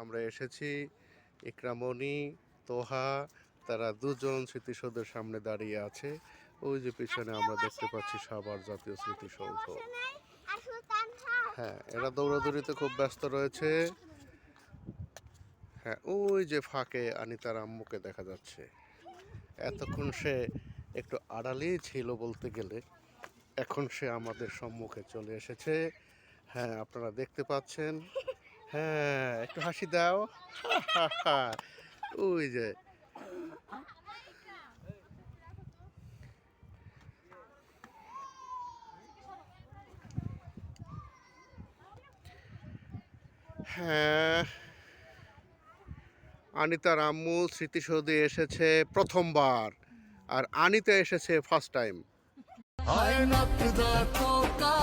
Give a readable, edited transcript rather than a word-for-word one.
আমরা এসেছি ইকরামণি, তোহা, তারা দুজন স্মৃতিসৌধের সামনে দাঁড়িয়ে আছে। ওই যে পিছনে আমরা দেখতে পাচ্ছি সাভার জাতীয় স্মৃতিসৌধ। হ্যাঁ, এরা দৌড়াদৌড়িতে খুব ব্যস্ত রয়েছে। হ্যাঁ, ওই যে ফাঁকে আনিতার আম্মুকে দেখা যাচ্ছে। এতক্ষণ সে একটু আড়ালেই ছিল বলতে গেলে, এখন সে আমাদের সম্মুখে চলে এসেছে। হ্যাঁ, আপনারা দেখতে পাচ্ছেন। হ্যাঁ, একটু হাসি দাও। ওই যে হ্যাঁ, আনিতার আম্মু স্মৃতিসৌধে এসেছে প্রথমবার, আর আনিতা এসেছে first time. Ay, not to the coca,